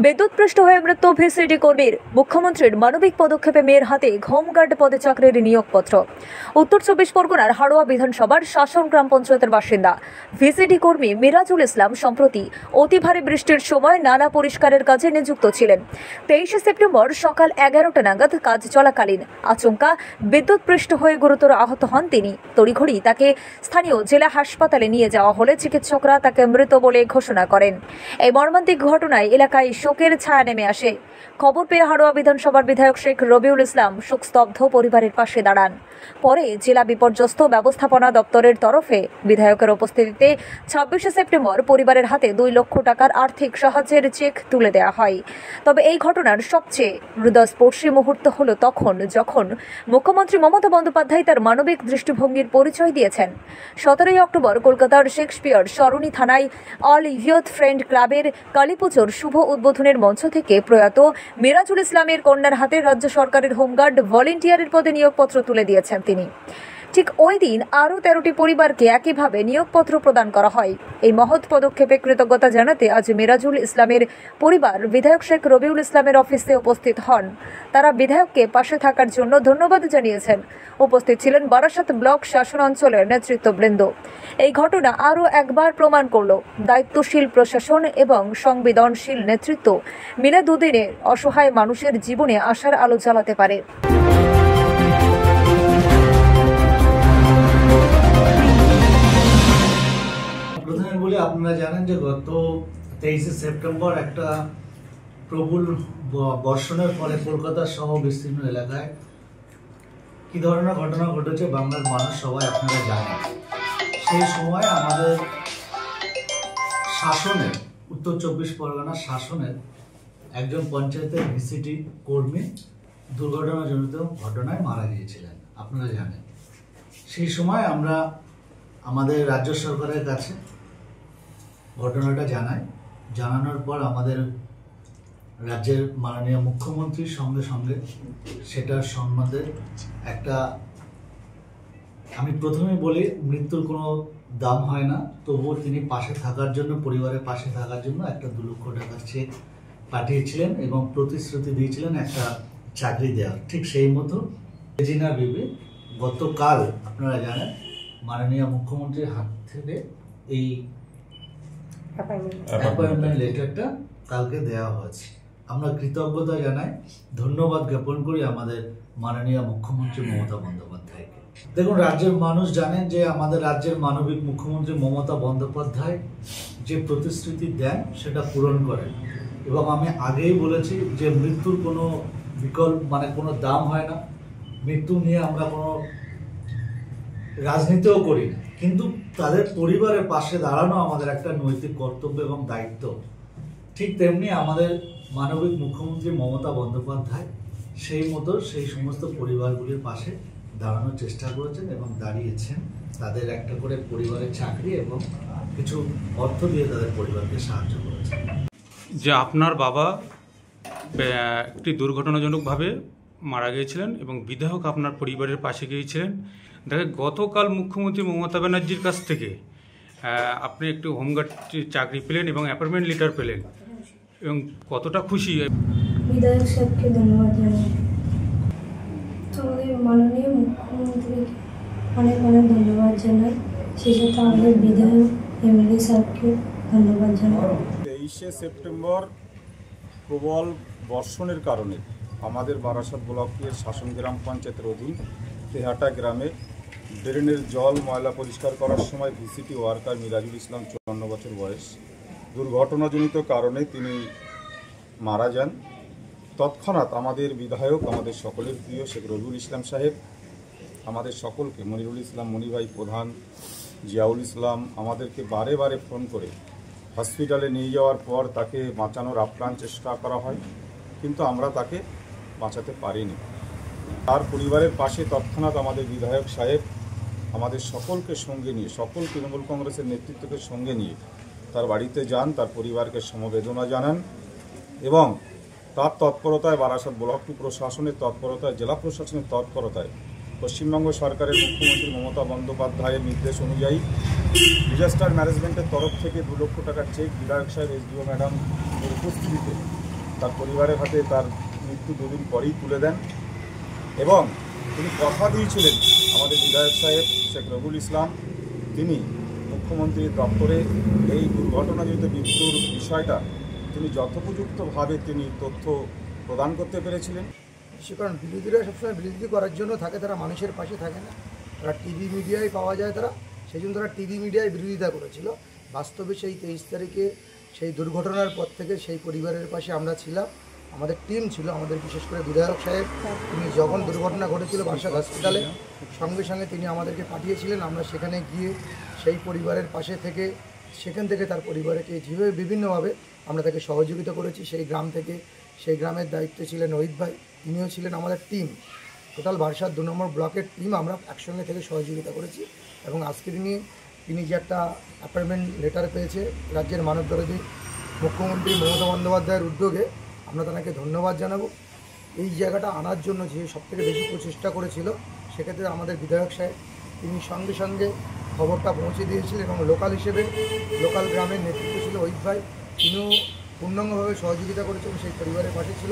বিদ্যুৎপৃষ্ট হয়ে মৃত্যু ভিসিডি কর্মীর। মুখ্যমন্ত্রীর মানবিক পদক্ষেপে মেয়ের হাতে হোমগার্ড পদে চাকরির নিয়োগপত্র। উত্তর 24 পরগনার হাড়োয়া বিধানসভার শাসন গ্রাম পঞ্চায়েতের বাসিন্দা ভিসিডি কর্মী মিরাজুল ইসলাম সম্প্রতি অতি ভারী বৃষ্টির সময় নালা পরিষ্কারের কাজে নিযুক্ত ছিলেন। 23 সেপ্টেম্বর সকাল 11টা নাগাদ কাজ চলাকালীন আচমকা বিদ্যুৎপৃষ্ট হয়ে গুরুতর আহত হন তিনি। তড়িঘড়ি তাকে স্থানীয় জেলা হাসপাতালে নিয়ে যাওয়া হলে চিকিৎসকরা তাকে মৃত বলে ঘোষণা করেন। এই মর্মান্তিক ঘটনায় এলাকায় শোকের ছায়া নেমে আসে। খবর পেয়ে হাড়োয়া বিধানসভার বিধায়ক শেখ রবিউল ইসলাম শোকস্তব্ধ পরিবারের পাশে দাঁড়ান। পরে জেলা বিপর্যস্ত ব্যবস্থাপনা দপ্তরের তরফে বিধায়কের উপস্থিতিতে 26 সেপ্টেম্বর পরিবারের হাতে 2 লক্ষ টাকার আর্থিক সাহায্যের চেক তুলে দেওয়া হয়। তবে এই ঘটনার সবচেয়ে হৃদয়স্পর্শী মুহূর্ত হলো তখন যখন মুখ্যমন্ত্রী মমতা বন্দ্যোপাধ্যায় তার মানবিক দৃষ্টিভঙ্গির পরিচয় দিয়েছেন। 17 অক্টোবর কলকাতার শেক্সপিয়ার সরণি থানায় অল ইউথ ফ্রেন্ড ক্লাবের কালীপুজোর শুভ উদ্বোধনের মঞ্চ থেকে প্রয়াত মিরাজুল ইসলামের কন্যার হাতে রাজ্য সরকারের হোমগার্ড ভলেন্টিয়ারের পদে নিয়োগপত্র তুলে দিয়েছেন তিনি। ঠিক ওই দিন আরও 13টি পরিবারকে একইভাবে নিয়োগপত্র প্রদান করা হয়। এই মহৎ পদক্ষেপে কৃতজ্ঞতা জানাতে আজ মিরাজুল ইসলামের পরিবার বিধায়ক শেখ রবিউল ইসলামের অফিসে উপস্থিত হন। তারা বিধায়ককে পাশে থাকার জন্য ধন্যবাদ জানিয়েছেন। উপস্থিত ছিলেন বারাসাত ব্লক শাসন অঞ্চলের নেতৃত্ববৃন্দ। এই ঘটনা আরও একবার প্রমাণ করল দায়িত্বশীল প্রশাসন এবং সংবেদনশীল নেতৃত্ব মিলে দুদিনে অসহায় মানুষের জীবনে আশার আলো জ্বালাতে পারে। প্রথমে বলি, আপনারা জানেন যে গত 23 সেপ্টেম্বর একটা প্রবল বর্ষণের ফলে কলকাতা সহ বিস্তীর্ণ এলাকায় কি ধরনের ঘটনা ঘটেছে বাংলার মানুষ সবাই আপনারা জানেন। সেই সময় আমাদের শাসনের উত্তর 24 পরগনার শাসনের একজন পঞ্চায়েতের ভিসিডি কর্মী দুর্ঘটনাজনিত ঘটনায় মারা গিয়েছিলেন, আপনারা জানেন। সেই সময় আমরা আমাদের রাজ্য সরকারের কাছে ঘটনাটা জানানোর পর আমাদের রাজ্যের মাননীয় মুখ্যমন্ত্রীর সঙ্গে সঙ্গে সেটার সম্বন্ধে একটা, আমি প্রথমে বলি, মৃত্যুর কোনো দাম হয় না, তবুও তিনি পাশে থাকার জন্য, পরিবারের পাশে থাকার জন্য একটা 2 লক্ষ টাকার চেক পাঠিয়েছিলেন এবং প্রতিশ্রুতি দিয়েছিলেন একটা চাকরি দেওয়ার। ঠিক সেই মতো রেজিনা বিবি গতকাল আপনারা জানেন মাননীয় মুখ্যমন্ত্রীর হাত থেকে এই অ্যাপয়েন্টমেন্ট লেটারটা কালকে দেওয়া হয়েছে। আমরা কৃতজ্ঞতা জানাই, ধন্যবাদ জ্ঞাপন করি আমাদের মাননীয় মুখ্যমন্ত্রী মমতা বন্দ্যোপাধ্যায়কে। দেখুন, রাজ্যের মানুষ জানেন যে আমাদের রাজ্যের মানবিক মুখ্যমন্ত্রী মমতা বন্দ্যোপাধ্যায় যে প্রতিশ্রুতি দেন সেটা পূরণ করেন। এবং আমি আগেই বলেছি যে মৃত্যুর কোনো বিকল্প কোনো দাম হয় না। মৃত্যু নিয়ে আমরা কোনো রাজনীতিও করি না, কিন্তু তাদের পরিবারের পাশে দাঁড়ানো আমাদের একটা নৈতিক কর্তব্য এবং দায়িত্ব। ঠিক তেমনি আমাদের মানবিক মুখ্যমন্ত্রী মমতা বন্দ্যোপাধ্যায় সেই মতো সেই সমস্ত পরিবারগুলির পাশে দাঁড়ানোর চেষ্টা করেছেন এবং দাঁড়িয়েছেন। তাদের একটা করে পরিবারের চাকরি এবং কিছু অর্থ দিয়ে তাদের পরিবারকে সাহায্য করেছেন। যে আপনার বাবা একটি দুর্ঘটনাজনকভাবে মারা গিয়েছিলেন এবং বিধায়ক আপনার পরিবারের পাশে গিয়েছিলেন। দেখে গতকাল মুখ্যমন্ত্রী মমতা ব্যানার্জির কাছ থেকে আপনি একটু হোমগার্ড চাকরি পেলেন এবং অ্যাপয়েন্টমেন্ট লেটার পেলেন, এবং কতটা খুশি? বিধায়ক সাহেবকে ধন্যবাদ জানাই, আমাদের মাননীয় মুখ্যমন্ত্রীকে অনেক অনেক ধন্যবাদ জানাই, সেই সাথে আমাদের বিধায়ক এমএলএ সাহেবকে ধন্যবাদ জানাই। 23 সেপ্টেম্বর প্রবল বর্ষণের কারণে আমাদের বারাসাত ব্লকের শাসন গ্রাম পঞ্চায়েতের অধীন তেহাটা গ্রামে ড্রেনের জল ময়লা পরিষ্কার করার সময় ভিসিটি ওয়ার্কার মিরাজুল ইসলাম 54 বছর বয়স দুর্ঘটনাজনিত কারণে তিনি মারা যান। তৎক্ষণাৎ আমাদের বিধায়ক, আমাদের সকলের প্রিয় শেখ রবিউল ইসলাম সাহেব আমাদের সকলকে, মনিরুল ইসলাম মনিভাই প্রধান, জিয়াউল ইসলাম, আমাদেরকে বারে বারে ফোন করে হসপিটালে নিয়ে যাওয়ার পর তাকে বাঁচানোর আপ্রাণ চেষ্টা করা হয়, কিন্তু আমরা তাকে বাঁচাতে পারিনি। তার পরিবারের পাশে তৎক্ষণাৎ আমাদের বিধায়ক সাহেব আমাদের সকলকে সঙ্গে নিয়ে, সকল তৃণমূল কংগ্রেসের নেতৃত্বকে সঙ্গে নিয়ে তার বাড়িতে যান, তার পরিবারকে সমবেদনা জানান এবং তার তৎপরতায়, বারাসাত ব্লক প্রশাসনের তৎপরতায়, জেলা প্রশাসনের তৎপরতায়, পশ্চিমবঙ্গ সরকারের মুখ্যমন্ত্রী মমতা বন্দ্যোপাধ্যায়ের নির্দেশ অনুযায়ী ডিজাস্টার ম্যানেজমেন্টের তরফ থেকে 2 লক্ষ টাকার চেক বিধায়ক সাহেব, এসডিও ম্যাডাম উপস্থিতিতে তার পরিবারের হাতে তার মৃত্যু দুদিন পরেই তুলে দেন এবং তিনি কথা দিয়েছিলেন আমাদের বিধায়ক সাহেব শেখ রবিউল ইসলাম, তিনি মুখ্যমন্ত্রীর দপ্তরে এই দুর্ঘটনাজনিত মৃত্যুর বিষয়টা তিনি যথোপযুক্তভাবে তিনি তথ্য প্রদান করতে পেরেছিলেন। সে কারণ বিরোধীরা সবসময় বিরোধী করার জন্য থাকে, তারা মানুষের পাশে থাকে না, তারা টিভি মিডিয়ায় পাওয়া যায় তারা, সেই জন্য তারা টিভি মিডিয়ায় বিরোধিতা করেছিল। বাস্তবে সেই 23 তারিখে সেই দুর্ঘটনার পর থেকে সেই পরিবারের পাশে আমরা ছিলাম, আমাদের টিম ছিল, আমাদের বিশেষ করে বিধায়ক সাহেব তিনি যখন দুর্ঘটনা ঘটেছিল বারাসাত হসপিটালে সঙ্গে সঙ্গে তিনি আমাদেরকে পাঠিয়েছিলেন। আমরা সেখানে গিয়ে সেই পরিবারের পাশে থেকে সেখান থেকে তার পরিবারকে যেভাবে বিভিন্নভাবে আমরা তাকে সহযোগিতা করেছি। সেই গ্রাম থেকে সেই গ্রামের দায়িত্বে ছিলেন রোহিত ভাই, তিনিও ছিলেন আমাদের টিম, টোটাল বারাসাত 2 নম্বর ব্লকের টিম আমরা একসঙ্গে থেকে সহযোগিতা করেছি। এবং আজকে তিনি যে একটা অ্যাপয়েন্টমেন্ট লেটার পেয়েছে রাজ্যের মানবদরদী মুখ্যমন্ত্রী মমতা বন্দ্যোপাধ্যায়ের উদ্যোগে, আমরা তাকে ধন্যবাদ জানাবো। এই জায়গাটা আনার জন্য যে সবথেকে বেশি প্রচেষ্টা করেছিল, সেক্ষেত্রে আমাদের বিধায়ক সাহেব তিনি সঙ্গে সঙ্গে খবরটা পৌঁছে দিয়েছিলেন এবং লোকাল হিসেবে লোকাল গ্রামের নেতৃত্ব ছিল রোহিত ভাই, তিনিও পূর্ণাঙ্গভাবে সহযোগিতা করেছেন, সেই পরিবারের পাশে ছিল।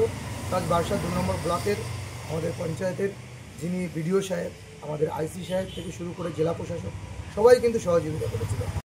তাজ বারাসাত 2 নম্বর ব্লকের আমাদের পঞ্চায়েতের যিনি বিডিও সাহেব, আমাদের আইসি সাহেব থেকে শুরু করে জেলা প্রশাসক সবাই কিন্তু সহযোগিতা করেছিল।